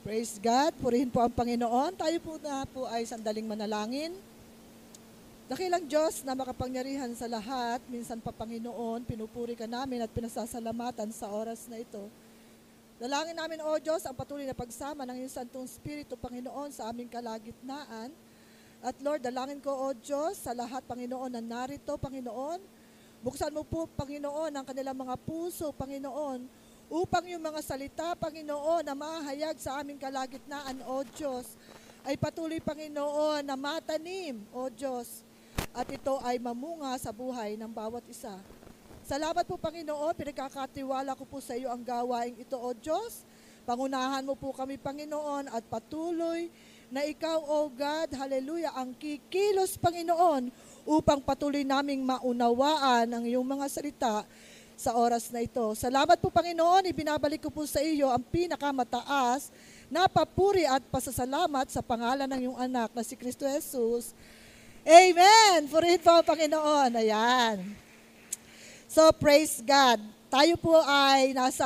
Praise God. Purihin po ang Panginoon. Tayo po na po ay sandaling manalangin. Dakilang Diyos na makapangyarihan sa lahat, minsan pa Panginoon, pinupuri ka namin at pinasasalamatan sa oras na ito. Dalangin namin, O Diyos, ang patuloy na pagsama ng iyong Santong Espiritu, Panginoon, sa aming kalagitnaan. At Lord, dalangin ko, O Diyos, sa lahat, Panginoon, na narito, Panginoon. Buksan mo po, Panginoon, ang kanilang mga puso, Panginoon, upang yung mga salita, Panginoon, na mahayag sa aming kalagitnaan, O Diyos, ay patuloy, Panginoon, na matanim, O Diyos, at ito ay mamunga sa buhay ng bawat isa. Salamat po, Panginoon, pinagkakatiwala ko po sa iyo ang gawaing ito, O Diyos. Pangunahan mo po kami, Panginoon, at patuloy na ikaw, O God, hallelujah, ang kikilos, Panginoon, upang patuloy naming maunawaan ang iyong mga salita sa oras na ito. Salamat po, Panginoon, ibinabalik ko po sa iyo ang pinakamataas na papuri at pasasalamat sa pangalan ng iyong anak na si Kristo Jesus. Amen! Purihin po ang Panginoon. Ayan. So, praise God. Tayo po ay nasa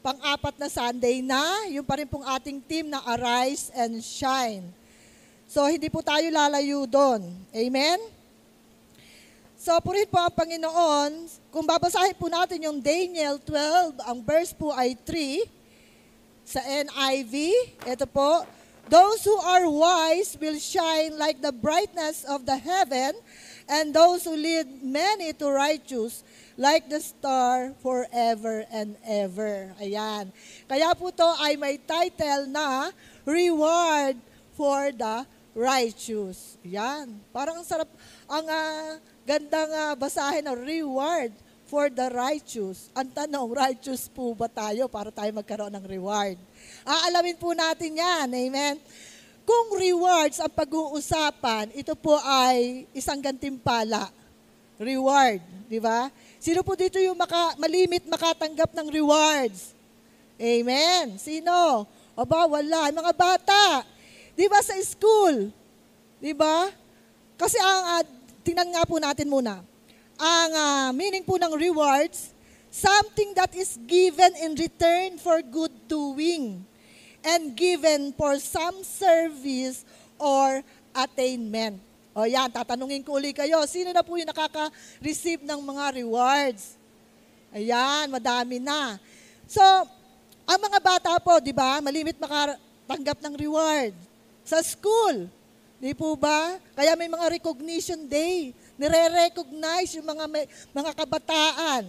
pang-apat na Sunday na, yung pa rin pong ating team na Arise and Shine. So, hindi po tayo lalayo doon. Amen? So, purihin po ang Panginoon. Kung babasahin po natin yung Daniel 12, ang verse po ay 3 sa NIV. Ito po, those who are wise will shine like the brightness of the heaven, and those who lead many to righteous like the star forever and ever. Ayan. Kaya po to ay may title na Reward for the Righteous. Ayan. Parang ang sarap, ang gandang basahin na reward for the righteous. Ang tanong, righteous po ba tayo para tayo magkaroon ng reward? Aalamin po natin yan. Amen? Kung rewards ang pag-uusapan, ito po ay isang gantimpala. Reward. Di ba? Sino po dito yung malimit makatanggap ng rewards? Amen? Sino? Aba, wala. Mga bata. Di ba sa school? Di ba? Kasi tingnan nga po natin muna. Ang meaning po ng rewards, something that is given in return for good doing and given for some service or attainment. O yan, tatanungin ko ulit kayo, sino na po yung nakaka-receive ng mga rewards? Ayan, madami na. So, ang mga bata po, di ba, malimit makatanggap ng reward. Sa school, di po ba? Kaya may mga recognition day. Nire-recognize yung mga kabataan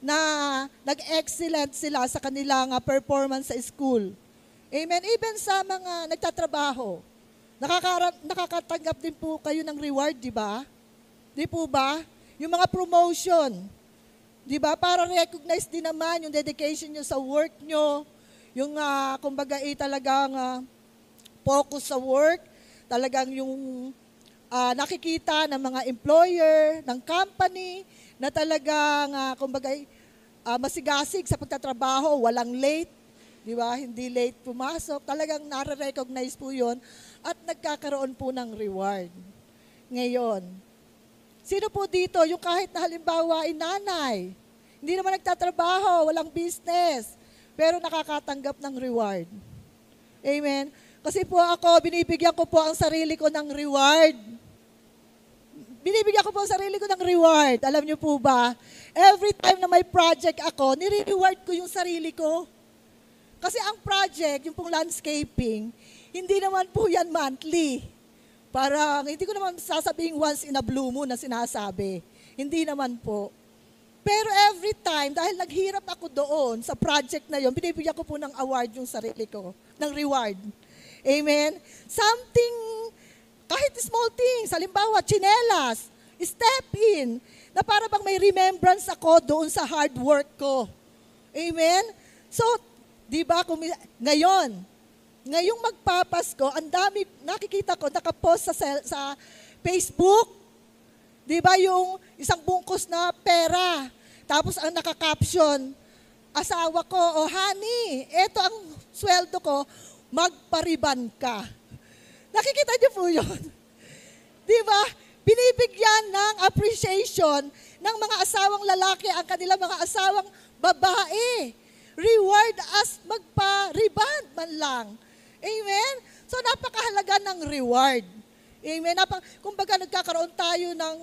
na nag-excellent sila sa kanilang performance sa school. Amen? Even sa mga nagtatrabaho, nakakatanggap din po kayo ng reward, di ba? Di po ba? Yung mga promotion, di ba? Para recognize din naman yung dedication nyo sa work nyo, yung kumbaga talagang focus sa work, talagang yung nakikita ng mga employer, ng company, na talagang, kumbaga, masigasig sa pagtatrabaho, walang late, di ba? Hindi late pumasok. Talagang nare-recognize po yun at nagkakaroon po ng reward. Ngayon, sino po dito, yung kahit na halimbawa ay nanay, hindi naman nagtatrabaho, walang business, pero nakakatanggap ng reward. Amen? Kasi po ako, binibigyan ko po ang sarili ko ng reward. Binibigyan ko po ang sarili ko ng reward. Alam niyo po ba, every time na may project ako, nire-reward ko yung sarili ko. Kasi ang project, yung pong landscaping, hindi naman po yan monthly. Parang, hindi ko naman sasabing once in a blue moon na sinasabi. Hindi naman po. Pero every time, dahil naghirap ako doon sa project na yon, binibigyan ko po ng award yung sarili ko, ng reward. Amen? Something, kahit small things, halimbawa, tsinelas, step in, na para bang may remembrance ako doon sa hard work ko. Amen? So, di ba, ngayong magpapasko, ang dami, nakikita ko, nakapost sa Facebook, di ba, yung isang bungkus na pera, tapos ang nakakaption, asawa ko, oh honey, eto ang sweldo ko, magpariban ka. Nakikita niyo po yun? Di ba? Binibigyan ng appreciation ng mga asawang lalaki ang kanilang mga asawang babae. reward us magpa-reband man lang. Amen? So napakahalaga ng reward. Amen? Kumbaga nagkakaroon tayo ng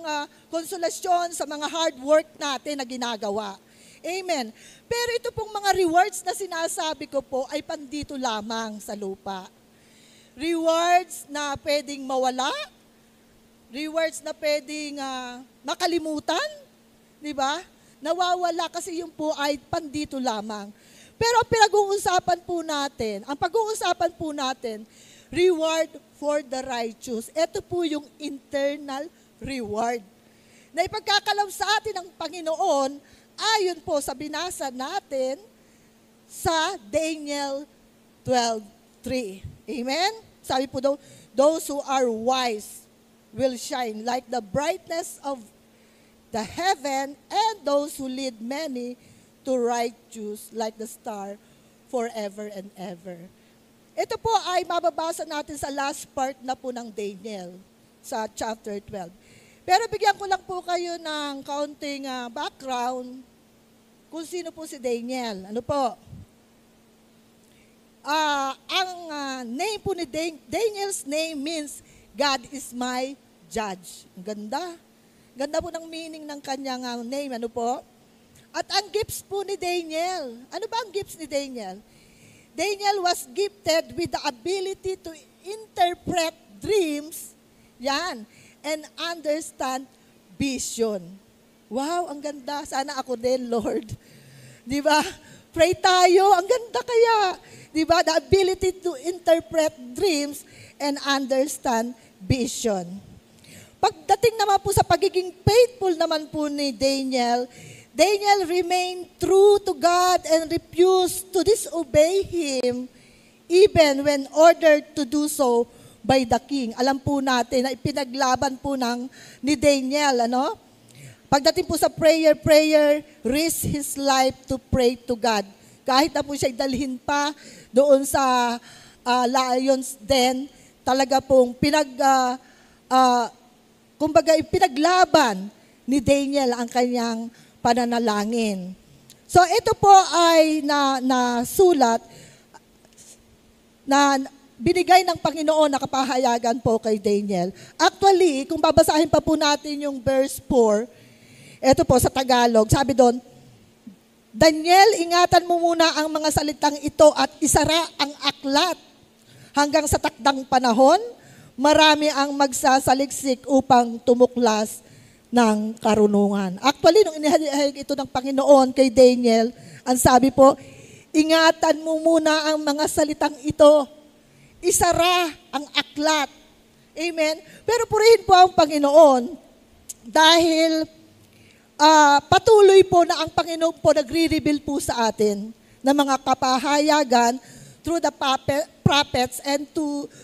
konsolasyon sa mga hard work natin na ginagawa. Amen. Pero ito pong mga rewards na sinasabi ko po ay pandito lamang sa lupa. Rewards na pwedeng mawala, rewards na pwedeng makalimutan, di ba? Nawawala kasi yung po ay pandito lamang. Pero ang pag-uusapan po natin, reward for the righteous. Ito po yung internal reward. Na ipagkakalaw sa atin ng Panginoon, ayon po sa binasa natin sa Daniel 12:3. Amen? Sabi po daw, those who are wise will shine like the brightness of the heaven, and those who lead many to righteous like the star forever and ever. Ito po ay mababasa natin sa last part na po ng Daniel sa chapter 12. Pero bigyan ko lang po kayo ng kaunting background kung sino po si Daniel. Ano po? Ang name po ni Daniel's name means God is my judge. Ang ganda. Ganda po ng meaning ng kanyang name. Ano po? At ang gifts po ni Daniel. Ano ba ang gifts ni Daniel? Daniel was gifted with the ability to interpret dreams, yan, and understand vision. Wow, ang ganda. Sana ako din, Lord. Di ba? Pray tayo. Ang ganda kaya. Di ba? The ability to interpret dreams and understand vision. Pagdating naman po sa pagiging faithful naman po ni Daniel, Daniel remained true to God and refused to disobey Him even when ordered to do so by the king. Alam po natin na ipinaglaban po ni Daniel, ano? Pagdating po sa prayer, risked his life to pray to God. Kahit na po siya dalhin pa doon sa lions den, talaga pong kumbaga ipinaglaban ni Daniel ang kanyang pananalangin. So ito po ay nasulat na binigay ng Panginoon na kapahayagan po kay Daniel. Actually, kung babasahin pa po natin yung verse 4, ito po sa Tagalog, sabi doon, Daniel, ingatan mo muna ang mga salitang ito at isara ang aklat. Hanggang sa takdang panahon, marami ang magsasaliksik upang tumuklas ng karunungan. Actually, nung inihayag ito ng Panginoon kay Daniel, ang sabi po, ingatan mo muna ang mga salitang ito. Isara ang aklat. Amen? Pero purihin po ang Panginoon dahil patuloy po na ang Panginoon po nagre-reveal po sa atin ng mga kapahayagan through the prophets and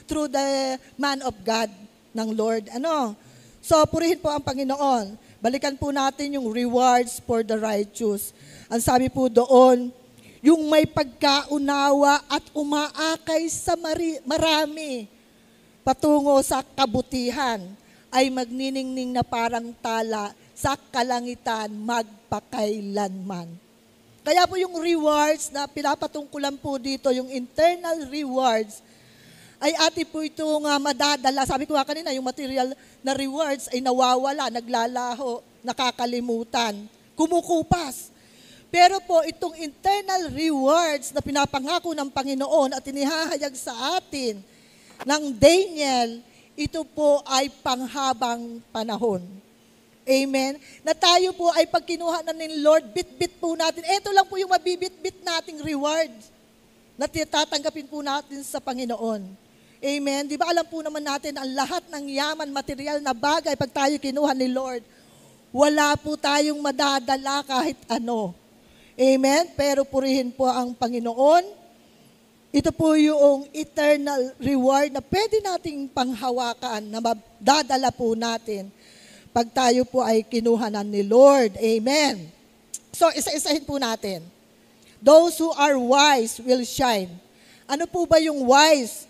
through the man of God ng Lord. So, purihin po ang Panginoon. Balikan po natin yung rewards for the righteous. Ang sabi po doon, yung may pagkaunawa at umaakay sa marami patungo sa kabutihan ay magniningning na parang tala sa kalangitan magpakailanman. Kaya po yung rewards na pinapatungkulan po dito, yung internal rewards, ay ati po itong madadala. Sabi ko kanina, yung material na rewards ay nawawala, naglalaho, nakakalimutan, kumukupas. Pero po itong internal rewards na pinapangako ng Panginoon at inihahayag sa atin ng Daniel, ito po ay panghabang panahon. Amen? Na tayo po ay pagkinuha na ni Lord, bit-bit po natin. Ito lang po yung mabibit-bit nating reward na tatanggapin po natin sa Panginoon. Amen? Di ba alam po naman natin ang lahat ng yaman, material na bagay pag tayo kinuha ni Lord, wala po tayong madadala kahit ano. Amen? Pero purihin po ang Panginoon. Ito po yung eternal reward na pwede nating panghawakan na madadala po natin pag tayo po ay kinuhanan ni Lord. Amen. So, isa-isahin po natin. Those who are wise will shine. Ano po ba yung wise?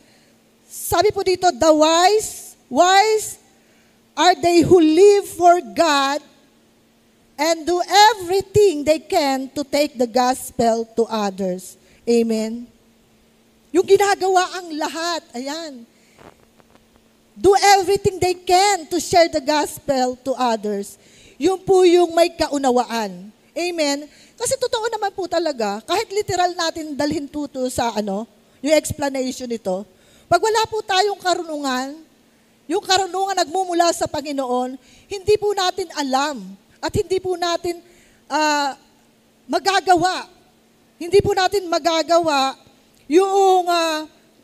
Sabi po dito, the wise are they who live for God and do everything they can to take the gospel to others. Amen? Yung ginagawa ang lahat, ayan. Do everything they can to share the gospel to others. Yun po yung may kaunawaan. Amen? Kasi totoo naman po talaga, kahit literal natin dalhin po to sa yung explanation nito, pag wala po tayong karunungan, yung karunungan nagmumula sa Panginoon, hindi po natin alam at hindi po natin magagawa. Hindi po natin magagawa yung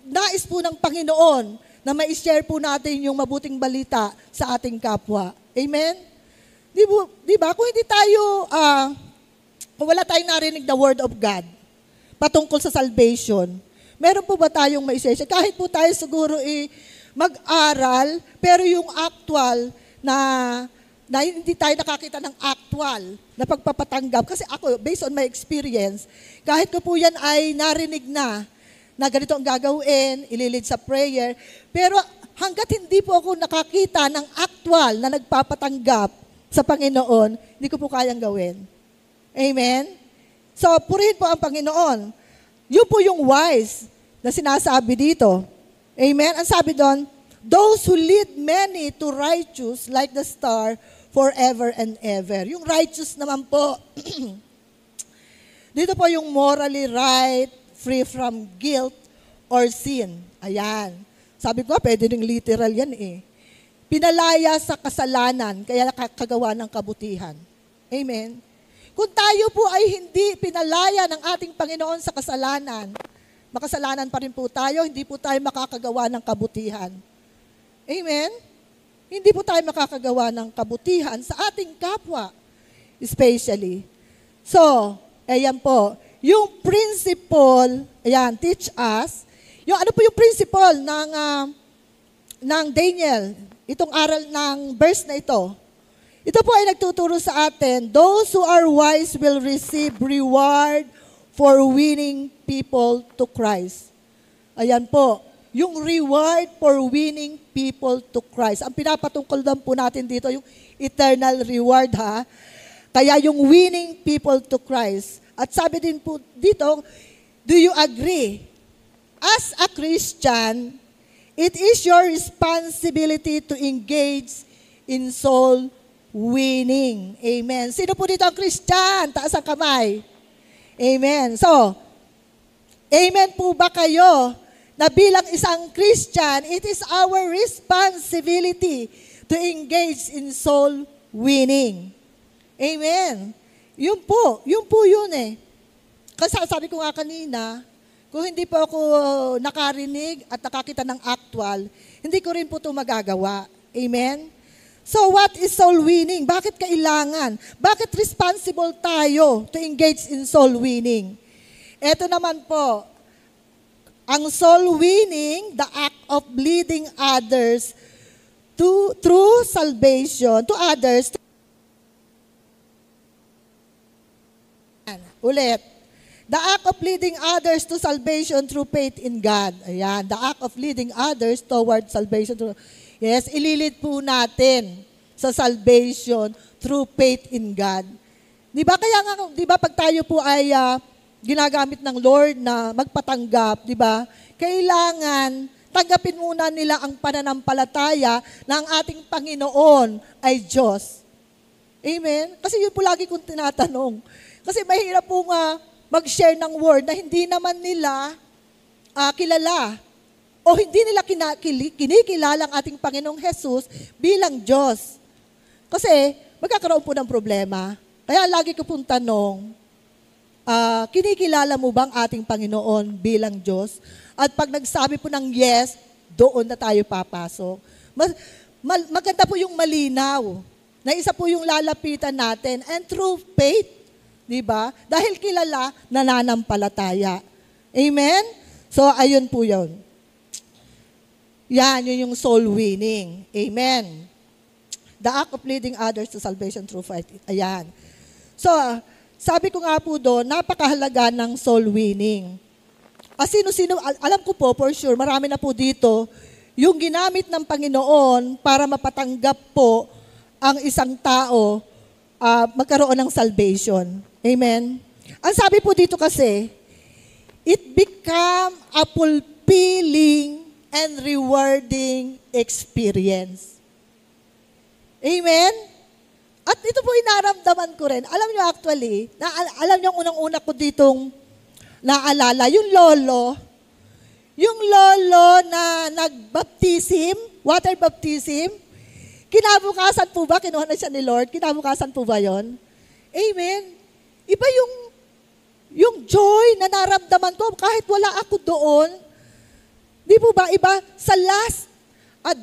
nais po ng Panginoon na ma-share po natin yung mabuting balita sa ating kapwa. Amen? Di ba? Kung hindi tayo, kung wala tayong narinig the word of God patungkol sa salvation, meron po ba tayong ma-share? Kahit po tayo siguro mag-aral, pero yung actual na hindi tayo nakakita ng actual na pagpapatanggap. Kasi ako, based on my experience, kahit ko po yan ay narinig na ganito ang gagawin, ililid sa prayer, pero hanggat hindi po ako nakakita ng actual na nagpapatanggap sa Panginoon, hindi ko po kayang gawin. Amen? So, purihin po ang Panginoon. Yun po yung wise na sinasabi dito. Amen? Ang sabi doon, those who lead many to righteous like the star forever and ever. Yung righteous naman po, dito po yung morally right, free from guilt or sin. Ayan. Sabi ko, pwede rin literal yan eh. Pinalaya sa kasalanan, kaya nakakagawa ng kabutihan. Amen? Kung tayo po ay hindi pinalaya ng ating Panginoon sa kasalanan, makasalanan pa rin po tayo, hindi po tayo makakagawa ng kabutihan. Amen? Hindi po tayo makakagawa ng kabutihan sa ating kapwa, especially. So, ayan po, yung principle, ayan, teach us, yung ano po yung principle ng Daniel, itong aral ng verse na ito. Ito po ay nagtuturo sa atin, those who are wise will receive reward for winning people to Christ. Ayan po, yung reward for winning people to Christ. Ang pinapatungkol lang po natin dito, yung eternal reward ha. Kaya yung winning people to Christ. At sabi din po dito, do you agree? As a Christian, it is your responsibility to engage in soul winning. Amen. Sino po dito ang Christian? Taas ang kamay. Amen. So, amen po ba kayo na bilang isang Christian, it is our responsibility to engage in soul winning. Amen. Yun po yun eh. Kasi sabi ko nga kanina, kung hindi po ako nakarinig at nakakita ng actual, hindi ko rin po ito magagawa. Amen? So what is soul winning? Bakit kailangan? Bakit responsible tayo to engage in soul winning? Ito naman po, ang soul winning, the act of leading others through salvation, to others. Ulit. The act of leading others to salvation through faith in God. Ayan, the act of leading others toward salvation. Yes, ililid po natin sa salvation through faith in God. Di ba? Kaya nga, di ba, pag tayo po ay ginagamit ng Lord na magpatanggap, di ba? Kailangan tanggapin muna nila ang pananampalataya na ang ating Panginoon ay Diyos. Amen? Kasi yun po lagi kong tinatanong. Kasi mahirap po mag-share ng word na hindi naman nila kilala o hindi nila kinikilala ang ating Panginoong Jesus bilang Diyos. Kasi magkakaroon po ng problema. Kaya lagi ko pong tanong, kinikilala mo bang ating Panginoon bilang Diyos? At pag nagsabi po ng yes, doon na tayo papasok. Maganda po yung malinaw na isa po yung lalapitan natin. And through faith, di ba? Dahil kilala, nananampalataya. Amen? So, ayun po yun. Yan, yun yung soul winning. Amen. The act of leading others to salvation through faith. Ayan. So, sabi ko nga po doon, napakahalaga ng soul winning. Sino-sino, alam ko po, for sure, marami na po dito, yung ginamit ng Panginoon para mapatanggap po ang isang tao magkaroon ng salvation. Amen? Ang sabi po dito kasi, it become a fulfilling and rewarding experience. Amen? At ito po inaramdaman ko rin. Alam nyo actually, alam nyo ang unang-una ko ditong naalala, yung lolo na nagbaptism, water baptism, kinabukasan po ba, kinuha na siya ni Lord, kinabukasan po ba yon? Amen? Iba yung joy na naramdaman ko kahit wala ako doon. Di po ba, iba sa last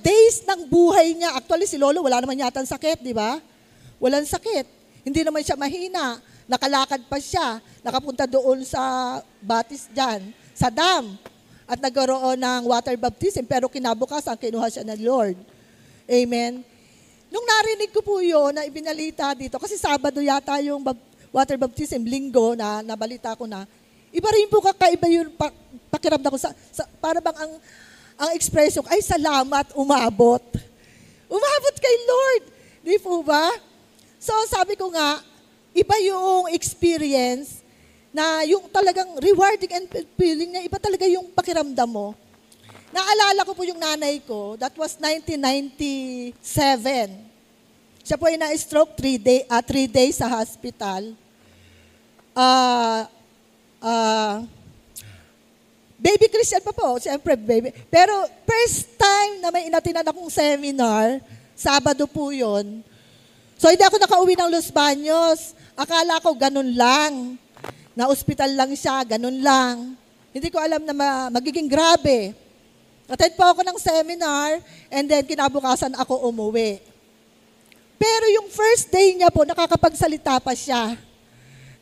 days ng buhay niya. Actually, si Lolo, wala naman yata sakit, di ba? Walang sakit. Hindi naman siya mahina. Nakalakad pa siya. Nakapunta doon sa batis dyan, sa dam. At nagkaroon ng water baptism. Pero kinabukasan, kinuha siya ng Lord. Amen? Nung narinig ko po yun, na ibinalita dito, kasi Sabado yata yung water baptism, Linggo, na nabalita ko na, iba rin po kakaiba yung pakiramdam ko. Para bang ang expression, ay salamat, umabot. Umabot kay Lord. Di po ba? So sabi ko nga, iba yung experience na yung talagang rewarding and fulfilling niya, iba talaga yung pakiramdam mo. Naalala ko po yung nanay ko, that was 1997. Siya po ay na-stroke 3 days sa hospital. Baby Christian pa po, siyempre baby. Pero first time na may inatinan akong seminar, Sabado po yun. So hindi ako nakauwi ng Los Baños. Akala ko ganun lang. Na ospital lang siya, ganun lang. Hindi ko alam na magiging grabe. Attend po ako ng seminar and then kinabukasan ako umuwi. Pero yung first day niya po, nakakapagsalita pa siya.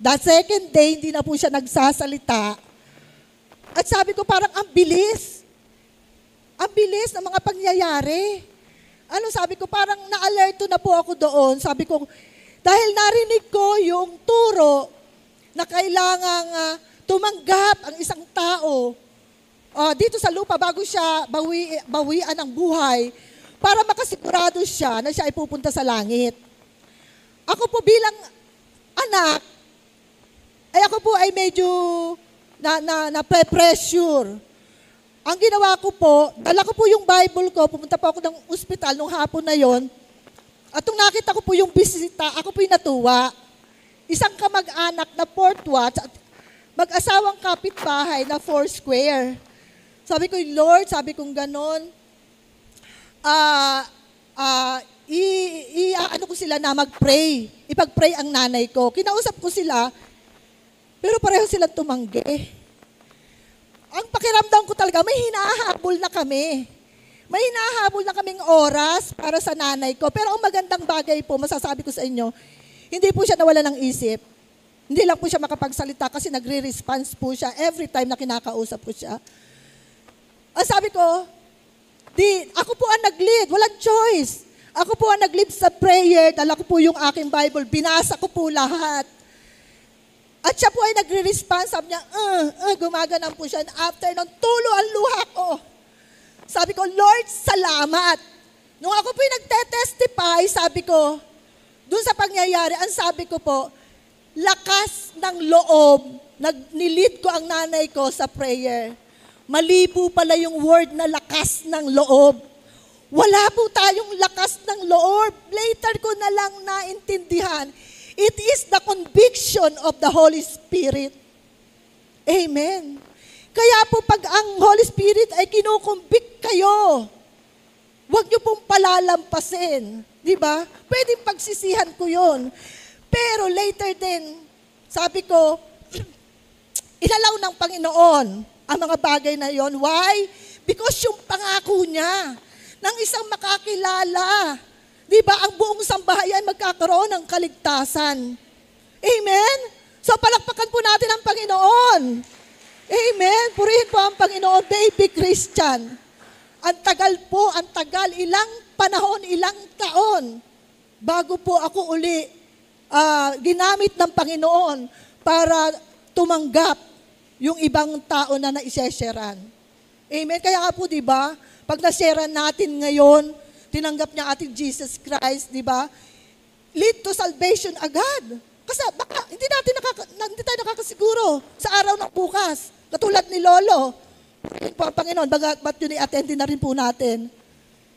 That second day, hindi na po siya nagsasalita. At sabi ko, parang ang bilis. Ang bilis ng mga pangyayari. Sabi ko, parang na-alerto na po ako doon. Sabi ko, dahil narinig ko yung turo na kailangang tumanggap ang isang tao dito sa lupa bago siya bawian ng buhay para makasigurado siya na siya ay pupunta sa langit. Ako po bilang anak, ako po ay medyo na-pressure. Ang ginawa ko po, dala ko po yung Bible ko, pumunta po ako ng ospital nung hapon na yon. At nung nakita ko po yung bisita, ako po yung natuwa. Isang kamag-anak na fourth watch at mag-asawang kapitbahay na 4 square. Sabi ko, Lord, sabi kong ganon, ano ko sila na mag-pray. Ipag-pray ang nanay ko. Kinausap ko sila, pero pareho silang tumanggi. Ang pakiramdam ko talaga, may hinahabol na kami. May hinahabol na kaming oras para sa nanay ko. Pero ang magandang bagay po, masasabi ko sa inyo, hindi po siya nawala ng isip. Hindi lang po siya makapagsalita kasi nagre-response po siya every time na kinakausap ko siya. Ang sabi ko, ako po ang nag-lead, walang choice. Ako po ang nag-lead sa prayer, dala ko po yung aking Bible, binasa ko po lahat. At siya po ay nagre-response, sabi niya, gumaganan po siya. And after nun, tulo ang luha ko. Sabi ko, Lord, salamat. Nung ako po yung nagte-testify, sabi ko, dun sa pangyayari, ang sabi ko po, lakas ng loob, nilid ko ang nanay ko sa prayer. Mali po pala yung word na lakas ng loob. Wala po tayong lakas ng loob. Later ko na lang naintindihan. It is the conviction of the Holy Spirit. Amen. Kaya po pag ang Holy Spirit ay kinukumbik kayo, huwag niyo pong palalampasin. Di ba? Pwedeng pagsisihan ko yon. Pero later din, sabi ko, inalaw ng Panginoon ang mga bagay na yon. Why? Because yung pangako niya ng isang makakilala, di ba, ang buong sambahayan magkakaroon ng kaligtasan. Amen? So palakpakan po natin ang Panginoon. Amen? Purihin po ang Panginoon, baby Christian. Ang tagal po, ilang panahon, ilang taon, bago po ako uli ginamit ng Panginoon para tumanggap yung ibang tao na naisesharean. Amen? Kaya nga po, di ba, pag nasharean natin ngayon, tinanggap niya ating Jesus Christ, di ba? lead to salvation agad. Kasi baka hindi tayo nakakasiguro sa araw ng bukas. Katulad ni Lolo. Purihin po ang Panginoon. Ba't yun i-attend na rin po natin?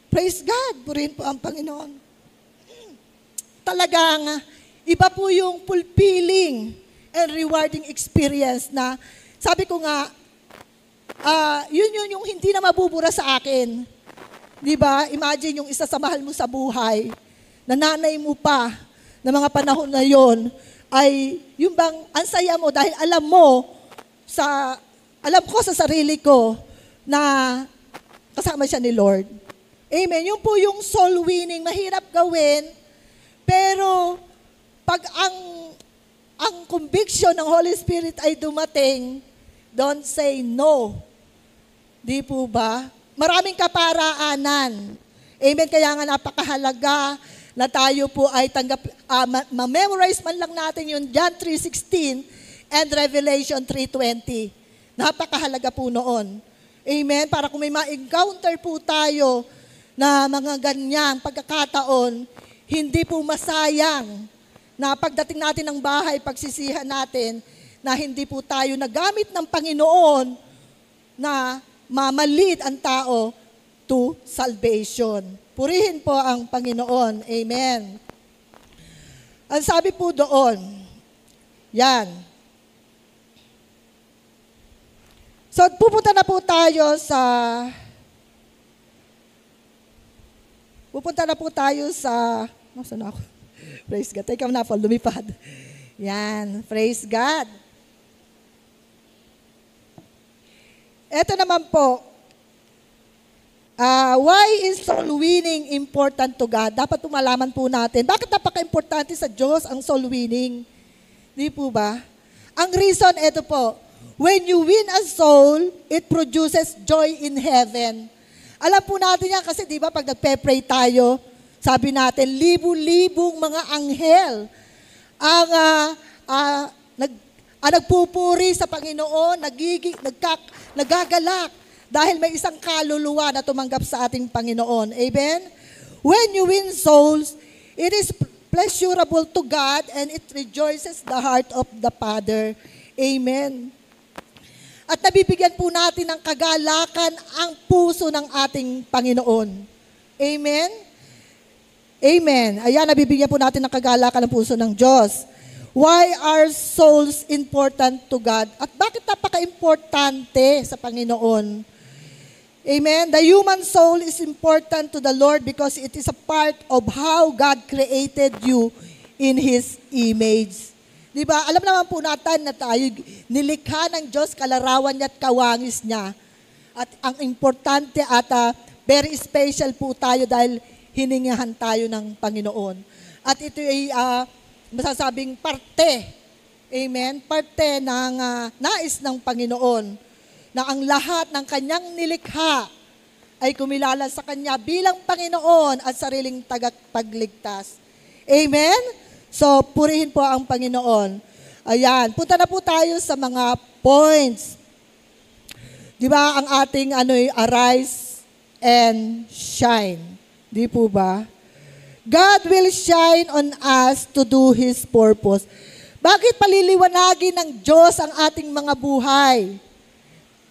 Praise God. Purihin po ang Panginoon. Talagang iba po yung fulfilling and rewarding experience na sabi ko nga, yun yung hindi na mabubura sa akin. Di ba? Imagine yung isa sa mahal mo sa buhay, na nanay mo pa, na mga panahon na yon ay yung bang ansaya mo dahil alam ko sa sarili ko na kasama siya ni Lord. Amen. Yun po yung soul winning, mahirap gawin, pero pag ang conviction ng Holy Spirit ay dumating, don't say no. Di po ba? Maraming kaparaanan. Amen. Kaya nga napakahalaga na tayo po ay ma-memorize man lang natin yung John 3:16 and Revelation 3:20. Napakahalaga po noon. Amen. Para kung may ma-encounter po tayo na mga ganyang pagkakataon, hindi po masayang na pagdating natin ng bahay, pagsisihan natin, na hindi po tayo nagamit ng Panginoon na mamalid ang tao to salvation. Purihin po ang Panginoon. Amen. Ang sabi po doon, yan. So, pupunta na po tayo sa, nasaan ako? Praise God. Teka na po, lumipad. Yan. Praise God. Ito naman po, why is soul winning important to God? Dapat malaman po natin. Bakit napaka-importante sa Diyos ang soul winning? Di po ba? Ang reason, ito po, when you win a soul, it produces joy in heaven. Alam po natin yan kasi di ba pag nagpe-pray tayo, sabi natin, libu-libong mga anghel ang nagpupuri sa Panginoon, nagagalak dahil may isang kaluluwa na tumanggap sa ating Panginoon. Amen? When you win souls, it is pleasurable to God and it rejoices the heart of the Father. Amen. At nabibigyan po natin ng kagalakan ang puso ng ating Panginoon. Amen? Amen. Ayan, nabibigyan po natin ng kagalakan ng puso ng Diyos. Why are souls important to God? At bakit napaka-importante sa Panginoon? Amen? The human soul is important to the Lord because it is a part of how God created you in His image. Diba? Alam naman po natin na tayo nilikha ng Diyos, kalarawan niya at kawangis niya. At ang importante at very special po tayo dahil hiningahan tayo ng Panginoon. At ito ay masasabing parte, amen, parte ng nais ng Panginoon na ang lahat ng kanyang nilikha ay kumilala sa kanya bilang Panginoon at sariling tagapagligtas. Amen? So, purihin po ang Panginoon. Ayan, punta na po tayo sa mga points. Di ba, ang ating arise and shine. Di po ba? God will shine on us to do His purpose. Bakit paliliwanagin ng Diyos ang ating mga buhay?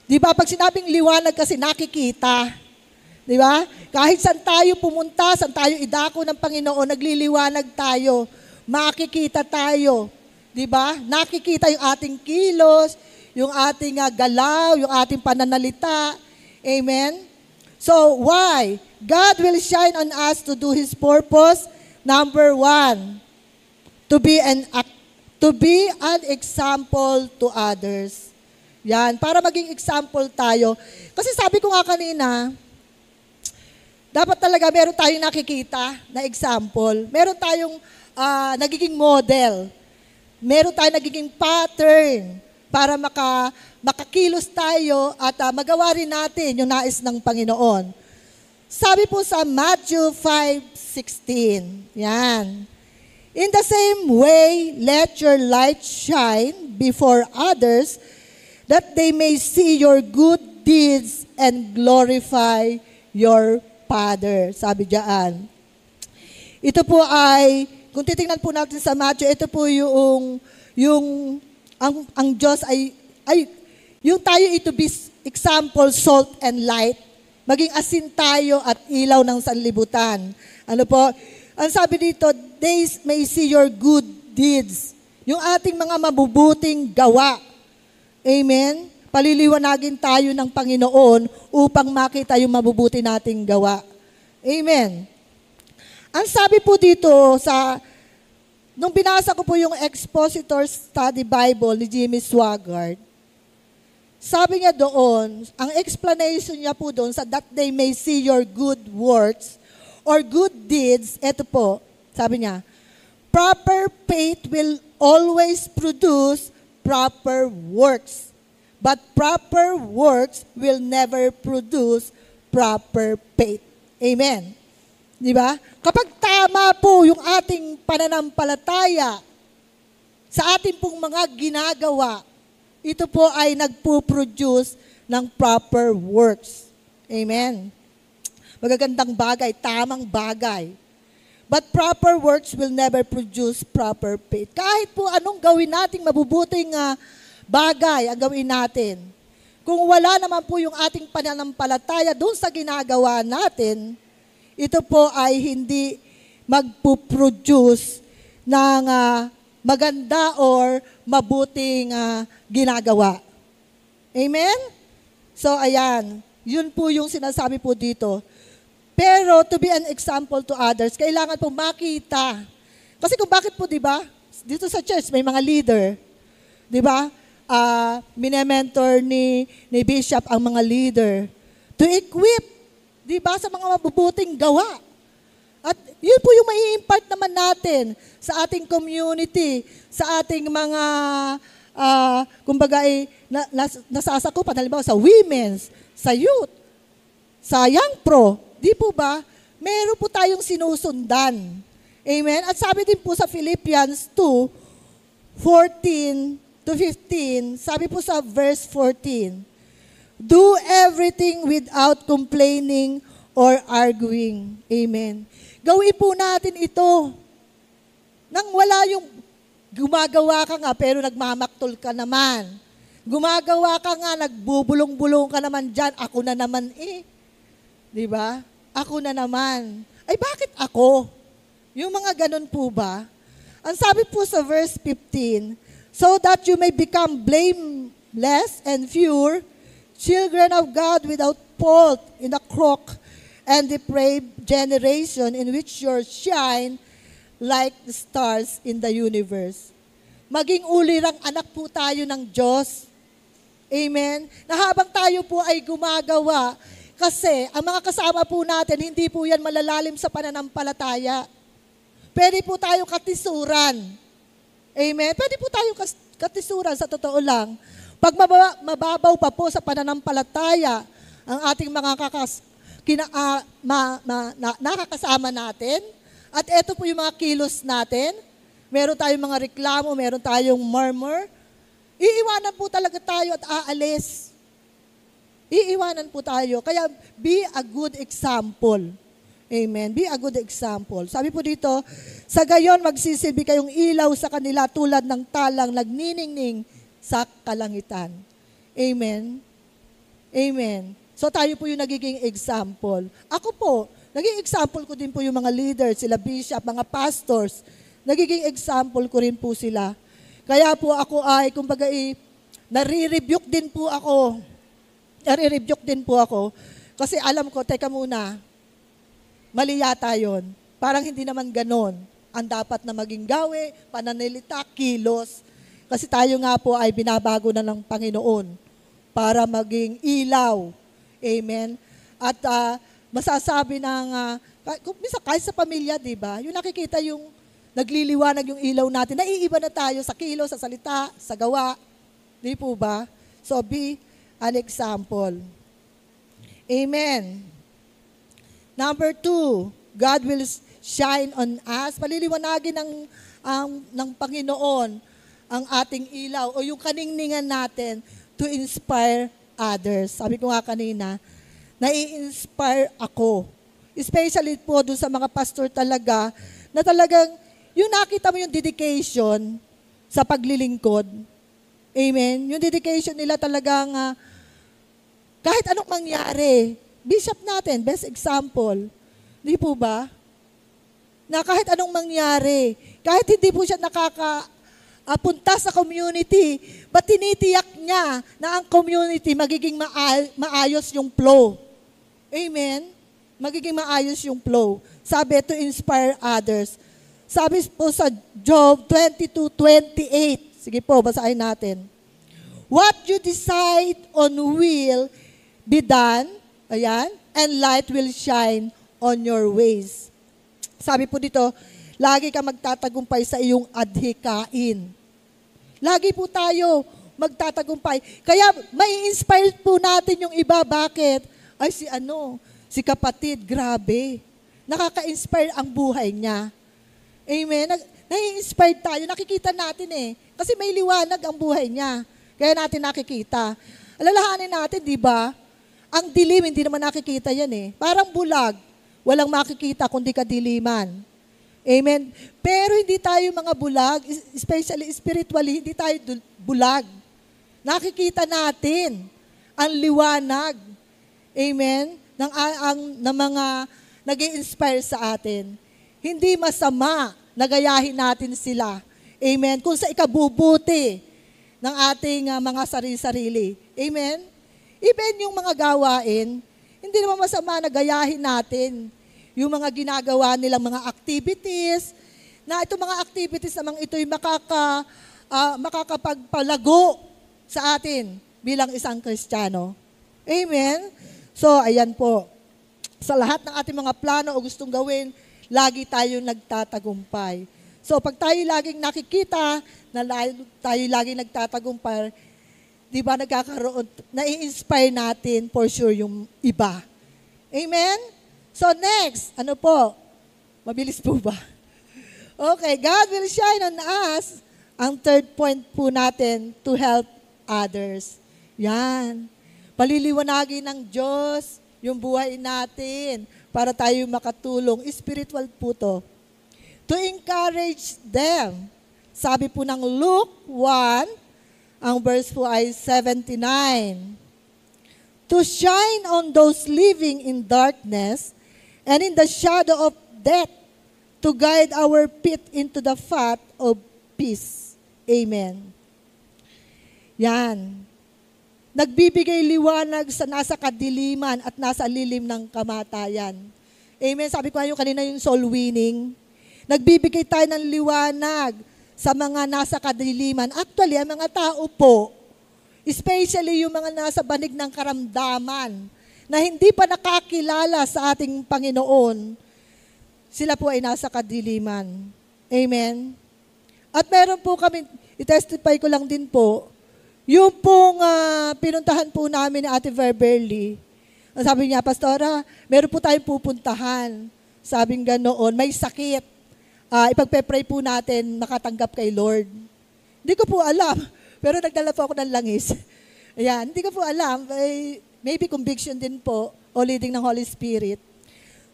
Di ba? Pag sinabing liwanag kasi nakikita. Di ba? Kahit saan tayo pumunta, saan tayo idako ng Panginoon, nagliliwanag tayo. Makikita tayo. Di ba? Nakikita yung ating kilos, yung ating galaw, yung ating pananalita. Amen? So, why? God will shine on us to do His purpose. Number 1, to be an example to others. Yan, para maging example tayo. Kasi sabi ko nga kanina, dapat talaga meron tayong nakikita na example. Meron tayong nagiging model. Meron tayong nagiging pattern para makakilos tayo at magawa rin natin yung nais ng Panginoon. Sabi po sa Matthew 5:16, yan. In the same way, let your light shine before others, that they may see your good deeds and glorify your Father. Sabi diyan. Ito po ay kung titingnan po natin sa Matthew, ito po yung ang Diyos ay yung tayo ito be example, salt and light. Maging asin tayo at ilaw ng sanlibutan. Ano po? Ang sabi dito, they may see your good deeds. Yung ating mga mabubuting gawa. Amen? Paliliwanagin tayo ng Panginoon upang makita yung mabubuti nating gawa. Amen? Ang sabi po dito nung binasa ko po yung Expositor Study Bible ni Jimmy Swaggart, sabi niya doon, ang explanation niya po doon sa that they may see your good works or good deeds, eto po, sabi niya, proper faith will always produce proper works, but proper works will never produce proper faith. Amen. Di ba? Kapag tama po yung ating pananampalataya sa ating pong mga ginagawa, ito po ay nagpo-produce ng proper works. Amen. Magagandang bagay, tamang bagay. But proper works will never produce proper faith. Kahit po anong gawin nating mabubuting bagay ang gawin natin, kung wala naman po yung ating pananampalataya doon sa ginagawa natin, ito po ay hindi magpo-produce ng maganda or mabuting ginagawa. Amen? So, ayan. Yun po yung sinasabi po dito. Pero, to be an example to others, kailangan po makita. Kasi kung bakit po, di ba? Dito sa church, may mga leader. Di ba? Minementor ni Bishop ang mga leader. To equip, di ba, sa mga mabubuting gawa. At yun po yung mai-impart naman natin sa ating community, sa ating mga, kumbaga, nasasakupan, halimbawa sa women's, sa youth, sa young pro, di po ba? Meron po tayong sinusundan. Amen? At sabi din po sa Philippians 2:14-15, sabi po sa verse 14, do everything without complaining or arguing. Amen. Gawin po natin ito. Nang wala yung gumagawa ka nga pero nagmamaktol ka naman. Gumagawa ka nga, nagbubulong-bulong ka naman dyan, ako na naman eh. Di ba? Ako na naman. Ay bakit ako? Yung mga ganun po ba? Ang sabi po sa verse 15, so that you may become blameless and pure, children of God without fault in a crooked and depraved generation in which you shine like the stars in the universe. Maging ulirang anak po tayo ng Diyos. Amen? Na habang tayo po ay gumagawa, kasi ang mga kasama po natin, hindi po yan malalalim sa pananampalataya. Pwede po tayo katisuran. Amen? Pwede po tayo katisuran sa totoo lang. Pag mababaw pa po sa pananampalataya, ang ating mga nakakasama natin, at eto po yung mga kilos natin, meron tayong mga reklamo, meron tayong murmur, iiwanan po talaga tayo at aalis. Iiwanan po tayo. Kaya be a good example. Amen. Be a good example. Sabi po dito, sa gayon magsisilbi kayong ilaw sa kanila tulad ng talang nagniningning sa kalangitan. Amen. Amen. So tayo po yung nagiging example. Ako po, naging example ko din po yung mga leaders, sila bishop, mga pastors. Nagiging example ko rin po sila. Kaya po ako ay, kumbaga, nare-rebuke din po ako. Nare-rebuke din po ako. Kasi alam ko, teka muna, mali yata yun. Parang hindi naman ganon ang dapat na maging gawe, pananalita, kilos. Kasi tayo nga po ay binabago na ng Panginoon para maging ilaw. Amen? At masasabi ng, kahit sa pamilya, di ba? Yung nakikita yung nagliliwanag yung ilaw natin, naiiba na tayo sa kilos, sa salita, sa gawa. Di po ba? So be an example. Amen. Number 2, God will shine on us. Paliliwanagin ng Panginoon ang ating ilaw o yung kaningningan natin to inspire others. Sabi ko nga kanina, nai-inspire ako. Especially po doon sa mga pastor talaga, na talagang yung nakita mo yung dedication sa paglilingkod. Amen? Yung dedication nila talagang kahit anong mangyari. Bishop natin, best example. Di po ba? Na kahit anong mangyari, kahit hindi po siya punta sa community, but tinitiyak niya na ang community magiging maayos yung flow. Amen? Magiging maayos yung flow. Sabi, to inspire others. Sabi po sa Job 22:28. Sige po, basahin natin. What you decide on will be done, ayan, and light will shine on your ways. Sabi po dito, lagi ka magtatagumpay sa iyong adhikain. Lagi po tayo magtatagumpay. Kaya may inspire po natin yung iba. Bakit? Ay si kapatid, grabe. Nakaka-inspire ang buhay niya. Amen? Nai-inspire tayo. Nakikita natin Kasi may liwanag ang buhay niya. Kaya natin nakikita. Alalahanin natin, di ba? Ang dilim, hindi naman nakikita yan Parang bulag. Walang makikita kundi kadiliman. Amen? Pero hindi tayo mga bulag, especially spiritually, hindi tayo bulag. Nakikita natin ang liwanag. Amen? Ng mga nag-i-inspire sa atin. Hindi masama na gayahin natin sila. Amen? Kung sa ikabubuti ng ating mga sarili-sarili. Amen? Even yung mga gawain, hindi naman masama na gayahin natin yung mga ginagawa nilang mga activities, na itong mga activities namang ito'y makakapagpalago sa atin bilang isang Kristiyano. Amen? So, ayan po. Sa lahat ng ating mga plano o gustong gawin, lagi tayong nagtatagumpay. So, pag tayo laging nakikita na tayo laging nagtatagumpay, di ba nagkakaroon, nai-inspire natin for sure yung iba. Amen? So, next, ano po? Mabilis po ba? Okay, God will shine on us. Ang third point po natin, to help others. Yan. Paliliwanagin ng Diyos yung buhay natin para tayo makatulong. Spiritual po to. To encourage them. Sabi po ng Luke 1, ang verse po ay 79. To shine on those living in darkness and in the shadow of death, to guide our feet into the path of peace. Amen. Yan. Nagbibigay liwanag sa nasa kadiliman at nasa lilim ng kamatayan. Amen. Sabi ko kayo kanina yung soul winning. Nagbibigay tayo ng liwanag sa mga nasa kadiliman. Actually, ang mga tao po, especially yung mga nasa banig ng karamdaman, na hindi pa nakakilala sa ating Panginoon, sila po ay nasa kadiliman. Amen? At meron po kami, i-testify ko lang din po, yung pong pinuntahan po namin ni Ate Verberly, sabi niya, Pastora, meron po tayong pupuntahan. Sabing ganoon, may sakit. Ipagpe-pray po natin makatanggap kay Lord. Hindi ko po alam, pero nagdala po ako ng langis. Ayan, hindi ko po alam, maybe conviction din po, o leading ng Holy Spirit.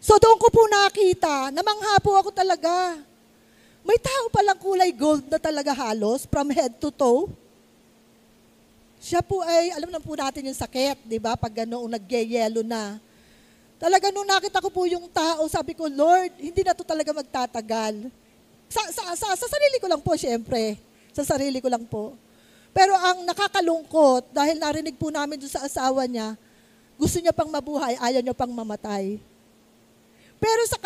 So doon ko po nakita, namangha po ako talaga. May tao palang kulay gold na talaga halos, from head to toe. Siya po ay, alam na po natin yung sakit, di ba? Pag ganoong nag-yellow na. Talaga nung nakita ko po yung tao, sabi ko, Lord, hindi na to talaga magtatagal. Sa sarili ko lang po, syempre. Sa sarili ko lang po. Pero ang nakakalungkot, dahil narinig po namin doon sa asawa niya, gusto niya pang mabuhay, ayaw niya pang mamatay. Pero sa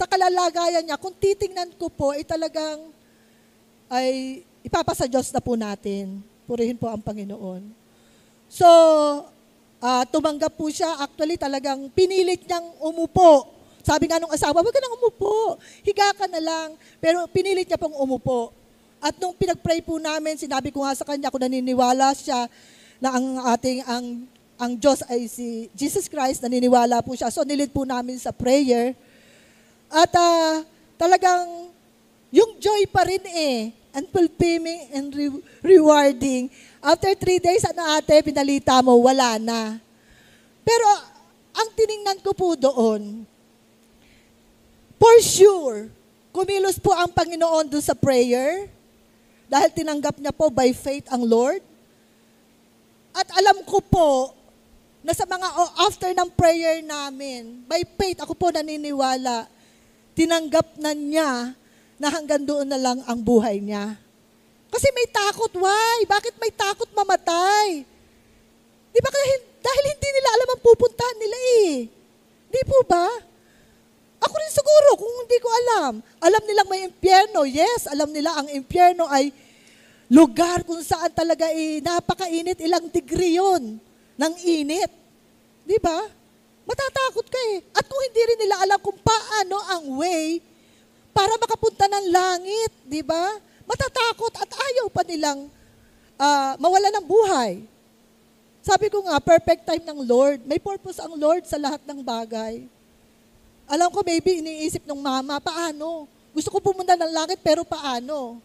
kalalagayan niya, kung titingnan ko po, ay talagang, ay ipapasa Diyos na po natin. Purihin po ang Panginoon. So, tumanggap po siya. Actually, talagang pinilit niyang umupo. Sabi nga nung asawa, wag ka nang umupo. Higa ka na lang. Pero pinilit niya pong umupo. At nung pinag-pray po namin, sinabi ko nga sa kanya, kung naniniwala siya na ang Diyos ay si Jesus Christ, naniniwala po siya. So, nilid po namin sa prayer. At talagang, yung joy pa rin and fulfilling and rewarding. After 3 days, ate, pinalita mo, wala na. Pero, ang tiningnan ko po doon, for sure, Kumilos po ang Panginoon doon sa prayer dahil tinanggap niya po by faith ang Lord. At alam ko po na sa mga after ng prayer namin, by faith ako po naniniwala, tinanggap na niya na hanggang doon na lang ang buhay niya. Kasi may takot, why? Bakit may takot mamatay? Di ba dahil hindi nila alam ang pupuntahan nila eh. Di po ba? Ako rin siguro kung hindi ko alam. Alam nilang may impyerno. Yes, alam nila ang impyerno ay lugar kung saan talaga napakainit, ilang degree yun ng init. Di ba? Matatakot ka eh. At kung hindi rin nila alam kung paano ang way para makapunta ng langit, di ba? Matatakot at ayaw pa nilang mawala ng buhay. Sabi ko nga, perfect time ng Lord. May purpose ang Lord sa lahat ng bagay. Alam ko, maybe iniisip ng mama, paano? Gusto ko pumunta ng langit, pero paano?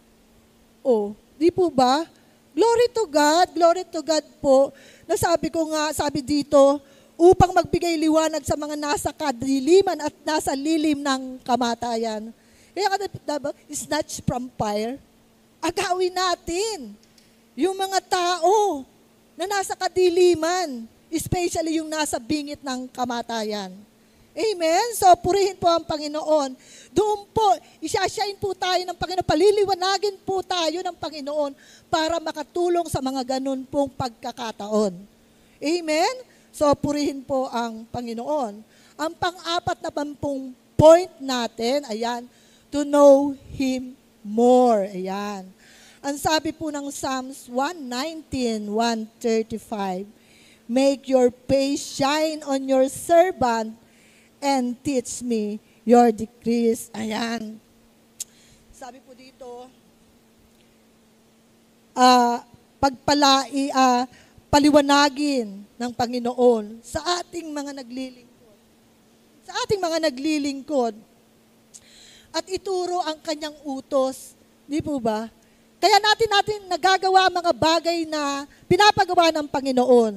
Oh, di po ba? Glory to God po. Nasabi ko nga, sabi dito, upang magbigay liwanag sa mga nasa kadiliman at nasa lilim ng kamatayan. Kaya ka snatch from fire. Agawin natin yung mga tao na nasa kadiliman, especially yung nasa bingit ng kamatayan. Amen? So, purihin po ang Panginoon. Doon po, isashine po tayo ng Panginoon, paliliwanagin po tayo ng Panginoon para makatulong sa mga ganun pong pagkakataon. Amen? So, purihin po ang Panginoon. Ang pang-apat na point natin, ayan, to know Him more. Ayan. Ang sabi po ng Psalms 119, 135, make your face shine on your servant and teach me your decrees. Ayan. Sabi po dito, paliwanagin ng Panginoon sa ating mga naglilingkod. Sa ating mga naglilingkod. At ituro ang kanyang utos. Di po ba? Kaya natin nagagawa ang mga bagay na pinapagawa ng Panginoon.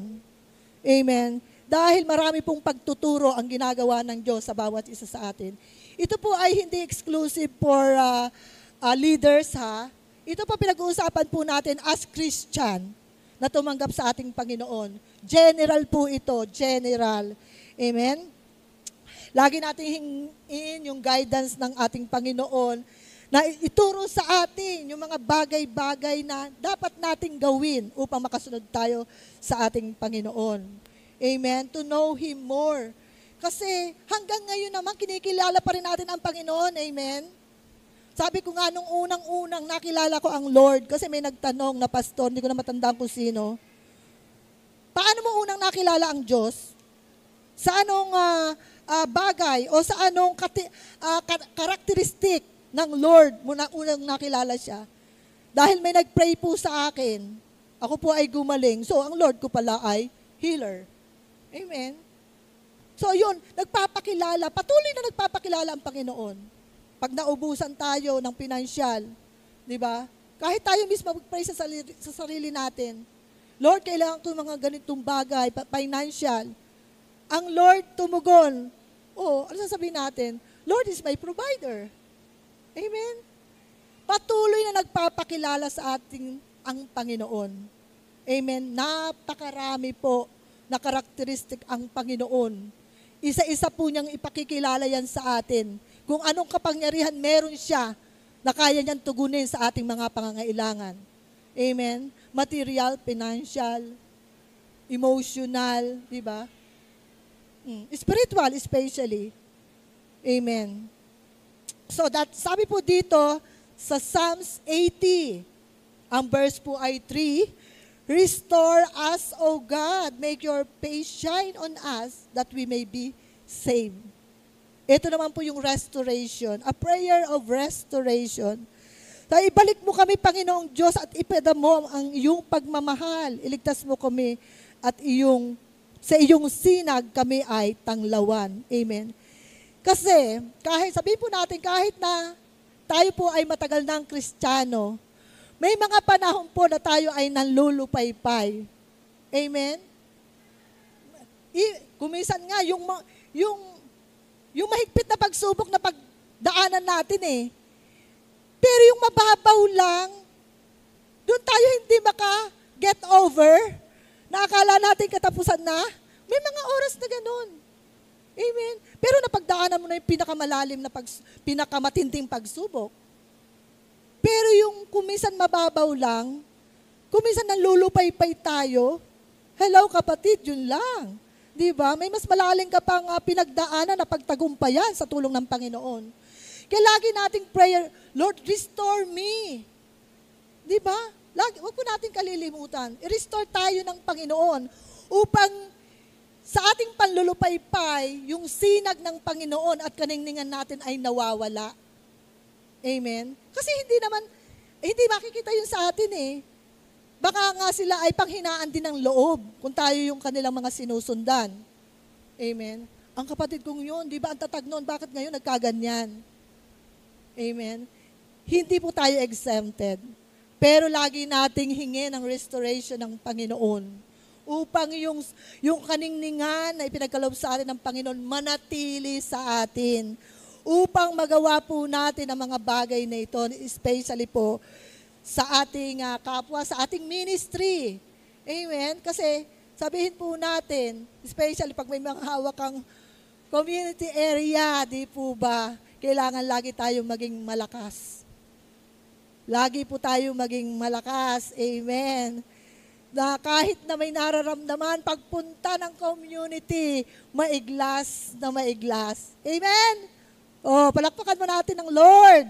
Amen. Dahil marami pong pagtuturo ang ginagawa ng Diyos sa bawat isa sa atin. Ito po ay hindi exclusive for leaders ha. Ito po pinag-uusapan po natin as Christian na tumanggap sa ating Panginoon. General po ito, general. Amen. Lagi natin hingin yung guidance ng ating Panginoon na ituro sa atin yung mga bagay-bagay na dapat nating gawin upang makasunod tayo sa ating Panginoon. Amen? To know Him more. Kasi hanggang ngayon naman, kinikilala pa rin natin ang Panginoon. Amen? Sabi ko nga, nung unang-unang nakilala ko ang Lord, kasi may nagtanong na pastor, hindi ko na matandaan kung sino, paano mo unang nakilala ang Diyos? Sa anong bagay o sa anong karakteristik ng Lord mo na unang nakilala siya? Dahil may nag-pray po sa akin, ako po ay gumaling. So, ang Lord ko pala ay healer. Amen? So, yun, nagpapakilala, patuloy na nagpapakilala ang Panginoon. Pag naubusan tayo ng pinansyal, di ba? Kahit tayo mismo mag-pray sa sarili natin, Lord, kailangan ko mga ganitong bagay, financial. Ang Lord tumugon. Ano sasabihin natin? Lord is my provider. Amen? Patuloy na nagpapakilala sa ating ang Panginoon. Amen? Napakarami po na karakteristik ang Panginoon. Isa-isa po niyang ipakikilala yan sa atin. Kung anong kapangyarihan meron siya na kaya niyang tugunin sa ating mga pangangailangan. Amen? Material, financial, emotional, di ba? Spiritual especially. Amen. So sabi po dito sa Psalms 80, ang verse po ay 3, restore us, O God, make your face shine on us that we may be saved. Ito naman po yung restoration, a prayer of restoration. So, ibalik mo kami, Panginoong Diyos, at ipada mo ang iyong pagmamahal. Iligtas mo kami at sa iyong sinag kami ay tanglawan. Amen. Kasi, sabihin po natin, kahit na tayo po ay matagal ng Kristiyano, may mga panahon po na tayo ay nanlulupaypay. Amen? Kumisan nga, yung mahigpit na pagsubok na pagdaanan natin Pero yung mababaw lang, doon tayo hindi maka-get over, na akala natin katapusan na, may mga oras na ganun. Amen. Pero napagdaanan mo na yung pinakamalalim na pinakamatinding pagsubok. Pero yung kuminsan mababaw lang, kuminsan nanlulupay-pay tayo, hello kapatid, yun lang. Di ba? May mas malalim ka pang pinagdaanan na pagtagumpayan sa tulong ng Panginoon. Kaya lagi nating prayer, Lord, restore me. Di ba? Huwag po natin kalilimutan. I-restore tayo ng Panginoon upang sa ating panlulupaypay, yung sinag ng Panginoon at kaningningan natin ay nawawala. Amen? Kasi hindi makikita yun sa atin eh. Baka nga sila ay panghinaan din ng loob kung tayo yung kanilang mga sinusundan. Amen? Ang kapatid kong yun, di ba ang tatag noon, bakit ngayon nagkaganyan? Amen? Hindi po tayo exempted. Pero lagi nating hingi ng restoration ng Panginoon upang yung kaningningan na ipinagkaloob sa atin ng Panginoon manatili sa atin. Upang magawa po natin ang mga bagay na ito, especially po sa ating kapwa, sa ating ministry. Amen? Kasi sabihin po natin, especially pag may mga hawak kang community area, di po ba, kailangan lagi tayong maging malakas. Lagi po tayong maging malakas. Amen. Na kahit na may nararamdaman, pagpunta ng community, maiglas na maiglas. Amen? O, palakpakan mo natin ng Lord.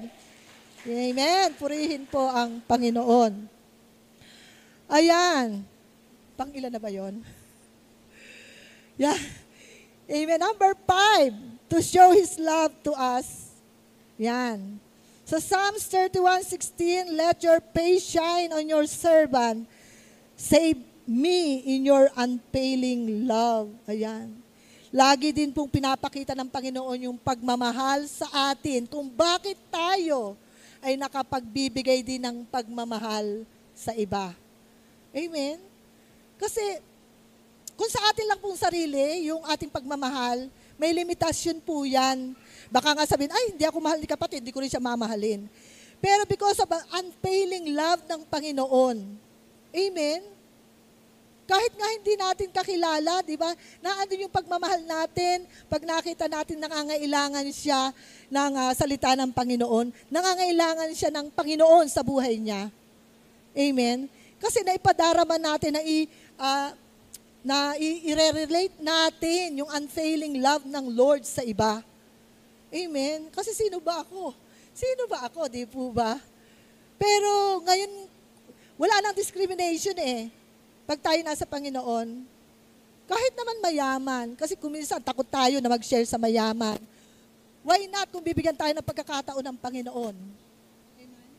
Amen. Purihin po ang Panginoon. Ayan. Pang-ilan na ba yun? Yeah. Amen. Number 5, to show His love to us. Yan. So Psalms 31:16, let your face shine on your servant. Save me in your unfailing love. Ayan. Lagi din pong pinapakita ng Panginoon yung pagmamahal sa atin kung bakit tayo ay nakapagbibigay din ng pagmamahal sa iba. Amen? Kasi kung sa atin lang pong sarili, yung ating pagmamahal, may limitasyon po yan. Baka nga sabihin, ay, hindi ako mahal ni kapatid, hindi ko rin siya mamahalin. Pero because of an unfailing love ng Panginoon, amen? Kahit nga hindi natin kakilala, di ba? Naandun yung pagmamahal natin, pag nakita natin nangangailangan siya ng salita ng Panginoon, nangangailangan siya ng Panginoon sa buhay niya. Amen? Kasi naipadarama natin na i-relate natin yung unfailing love ng Lord sa iba. Amen? Kasi sino ba ako? Sino ba ako, di po ba? Pero ngayon, wala nang discrimination eh. Pag tayo nasa Panginoon, kahit naman mayaman, kasi kung minsan takot tayo na mag-share sa mayaman, why not kung bibigyan tayo ng pagkakataon ng Panginoon? Amen?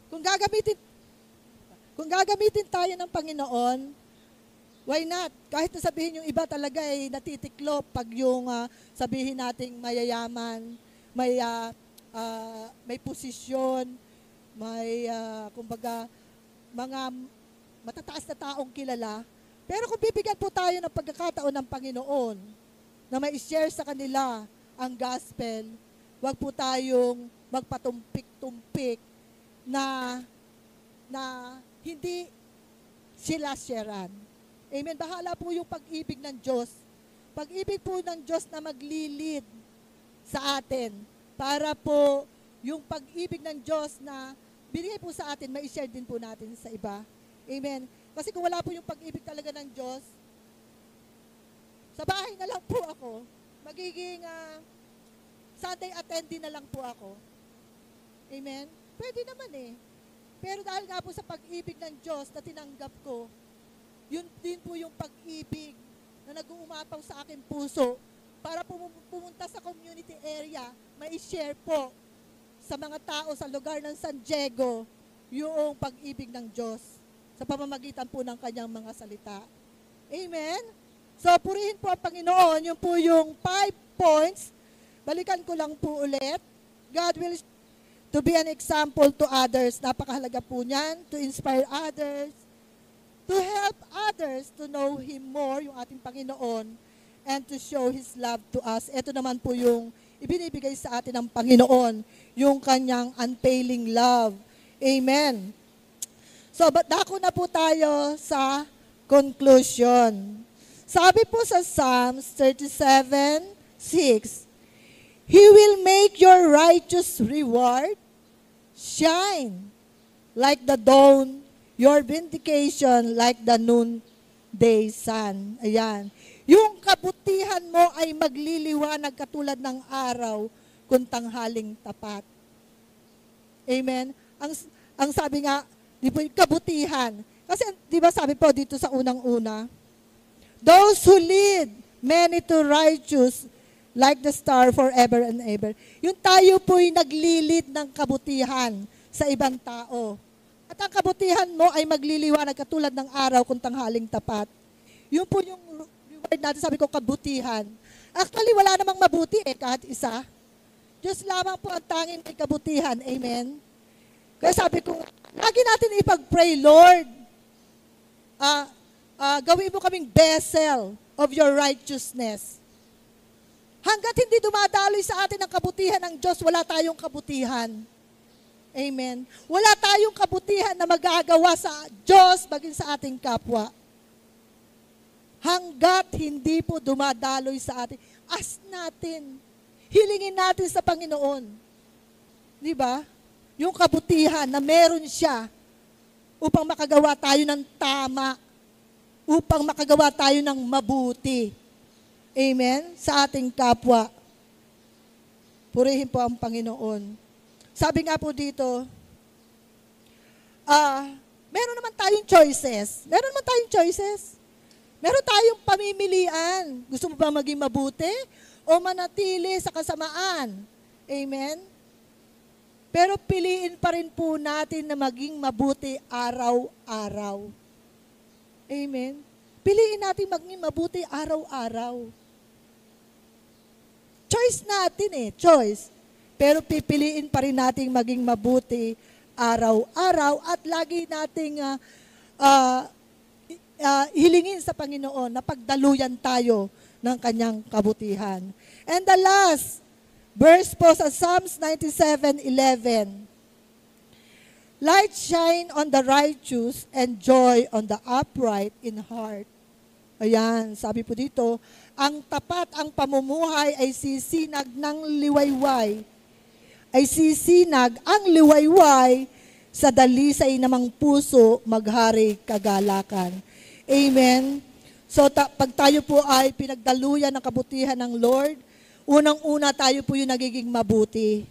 Kung gagamitin tayo ng Panginoon, why not? Kahit na sabihin yung iba talaga ay natitiklop pag yung sabihin nating mayayaman, may posisyon, may kumbaga mga matataas na taong kilala. Pero kung bibigyan po tayo ng pagkakataon ng Panginoon na mai-share sa kanila ang gospel, wag po tayong magpatumpik-tumpik na hindi sila sharean. Amen. Bahala po yung pag-ibig ng Diyos. Pag-ibig po ng Diyos na maglilid sa atin para po yung pag-ibig ng Diyos na binigay po sa atin, mai-share din po natin sa iba. Amen. Kasi kung wala po yung pag-ibig talaga ng Diyos, sa bahay na lang po ako, magiging Sunday attendee na lang po ako. Amen. Pwede naman eh. Pero dahil nga po sa pag-ibig ng Diyos na tinanggap ko, yun din po yung pag-ibig na nag-uumapaw sa aking puso para pumunta sa community area, mai-share po sa mga tao sa lugar ng San Diego yung pag-ibig ng Diyos sa pamamagitan po ng kanyang mga salita. Amen? So, purihin po ang Panginoon. Yun po yung 5 points. Balikan ko lang po ulit. God will to be an example to others. Napakahalaga po niyan. To inspire others. To help others to know Him more, yung ating Panginoon. And to show His love to us. Ito naman po yung ibinibigay sa atin ng Panginoon, yung kanyang unfailing love. Amen. So, dako na po tayo sa conclusion. Sabi po sa Psalms 37:6, He will make your righteous reward shine like the dawn, your vindication like the noonday sun. Ayan. Yung kabutihan mo ay magliliwanag katulad ng araw kung tanghaling tapat. Amen. Ang sabi nga, di po, kabutihan. Kasi di ba sabi po dito sa unang-una, those who lead many to righteous like the star forever and ever. Yung tayo po'y naglilid ng kabutihan sa ibang tao. At ang kabutihan mo ay magliliwanag katulad ng araw kung tanghaling tapat. Yun po yung reward natin, sabi ko, kabutihan. Actually, wala namang mabuti kahit isa. Diyos lamang po ang tanging may kabutihan. Amen? Kaya sabi ko, lagi natin ipag-pray, Lord, gawin mo kaming vessel of your righteousness. Hanggat hindi dumadaloy sa atin ang kabutihan ng Diyos, wala tayong kabutihan. Amen. Wala tayong kabutihan na magagawa sa Diyos baging sa ating kapwa. Hanggat hindi po dumadaloy sa atin, ask natin, hilingin natin sa Panginoon. Di ba? Yung kabutihan na meron siya upang makagawa tayo ng tama, upang makagawa tayo ng mabuti. Amen? Sa ating kapwa. Purihin po ang Panginoon. Sabi nga po dito, meron naman tayong choices. Meron naman tayong choices. Meron tayong pamimilian. Gusto mo ba maging mabuti o manatili sa kasamaan? Amen? Pero piliin pa rin po natin na maging mabuti araw-araw. Amen? Piliin natin maging mabuti araw-araw. Choice natin choice. Pero pipiliin pa rin natin maging mabuti araw-araw at lagi nating hilingin sa Panginoon na pagdaluyan tayo ng kanyang kabutihan. And the last verse po sa Psalms 97:11. Light shine on the righteous and joy on the upright in heart. Ayan, sabi po dito, ang tapat ang pamumuhay ay sisinag ng liwayway. Ay sisinag ang liwayway sa dalisay namang puso maghari kagalakan. Amen. So pag tayo po ay pinagdaluyan ng kabutihan ng Lord, unang-una tayo po yung nagiging mabuti.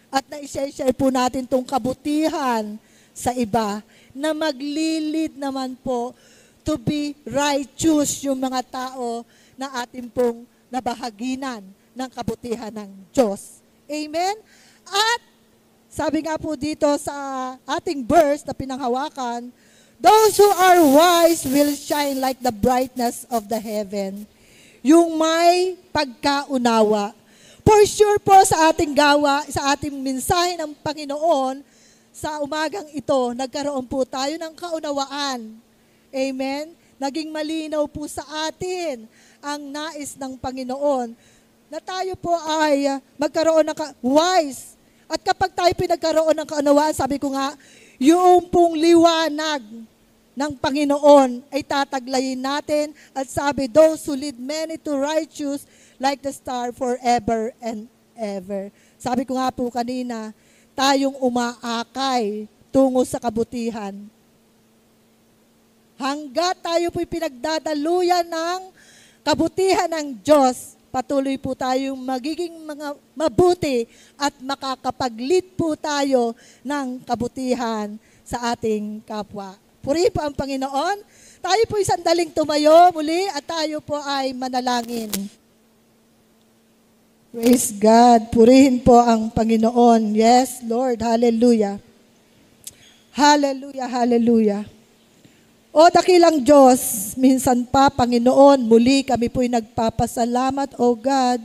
At na-share po natin tong kabutihan sa iba na maglilid naman po to be righteous yung mga tao na ating pong nabahaginan ng kabutihan ng Diyos. Amen? At sabi nga po dito sa ating verse na pinanghawakan, those who are wise will shine like the brightness of the heaven. Yung may pagkaunawa. For sure po sa ating gawa, sa ating mensahe ng Panginoon, sa umagang ito, nagkaroon po tayo ng kaunawaan. Amen? Naging malinaw po sa atin ang nais ng Panginoon na tayo po ay magkaroon ng wise. At kapag tayo pinagkaroon ng kaunawaan, sabi ko nga, yung pong liwanag ng Panginoon ay tataglayin natin. At sabi, those who lead many to righteous like the star forever and ever. Sabi ko nga po kanina, tayong umaakay tungo sa kabutihan. Hanggat tayo po'y pinagdadaluyan ng kabutihan ng Diyos, patuloy po tayong magiging mga mabuti at makakapag-lead po tayo ng kabutihan sa ating kapwa. Purihin po ang Panginoon. Tayo po'y sandaling tumayo muli at tayo po ay manalangin. Praise God. Purihin po ang Panginoon. Yes, Lord. Hallelujah. Hallelujah, hallelujah. O dakilang Diyos, minsan pa, Panginoon, muli kami po'y nagpapasalamat, O God,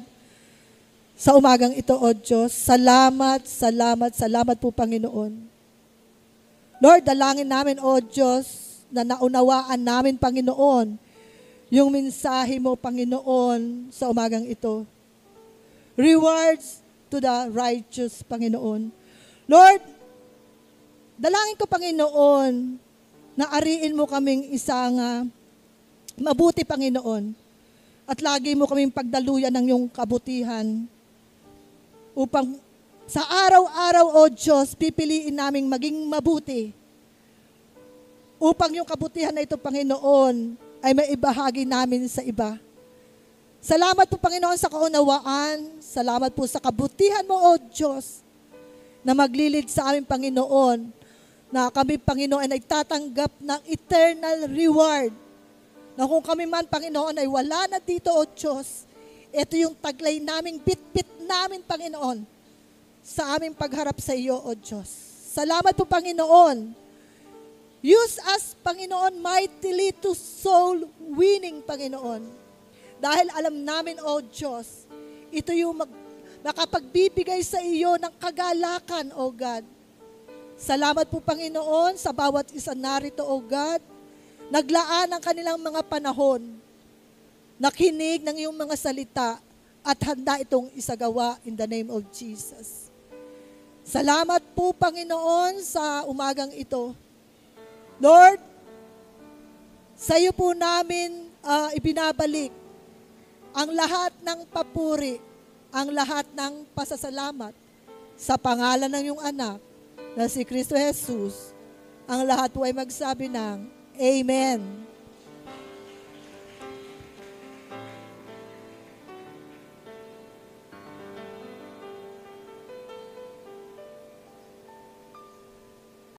sa umagang ito, O Diyos. Salamat, salamat, salamat po, Panginoon. Lord, dalangin namin, O Diyos, na naunawaan namin, Panginoon, yung mensahe mo, Panginoon, sa umagang ito. rewards to the righteous, Panginoon. Lord, dalangin ko, Panginoon, na ariin mo kaming isang mabuti, Panginoon, at lagi mo kaming pagdaluyan ng iyong kabutihan upang sa araw-araw, O Diyos, pipiliin naming maging mabuti upang yung kabutihan na ito, Panginoon, ay maibahagi namin sa iba. Salamat po, Panginoon, sa kaunawaan. Salamat po sa kabutihan mo, O Diyos, na maglilid sa aming Panginoon, na kami, Panginoon, ay nagtatanggap ng eternal reward. Na kung kami man, Panginoon, ay wala na dito, O Diyos, ito yung taglay naming bit-bit namin, Panginoon, sa aming pagharap sa iyo, O Diyos. Salamat po, Panginoon. Use us, Panginoon, mightily to soul winning, Panginoon. Dahil alam namin, O Diyos, ito yung makapagbibigay sa iyo ng kagalakan, O God. Salamat po, Panginoon, sa bawat isa narito, O God. Naglaan ang kanilang mga panahon, nakinig ng iyong mga salita, at handa itong isagawa in the name of Jesus. Salamat po, Panginoon, sa umagang ito. Lord, sa iyo po namin ibinabalik ang lahat ng papuri, ang lahat ng pasasalamat sa pangalan ng iyong anak na si Kristo Jesus. Ang lahat po ay magsabi ng Amen.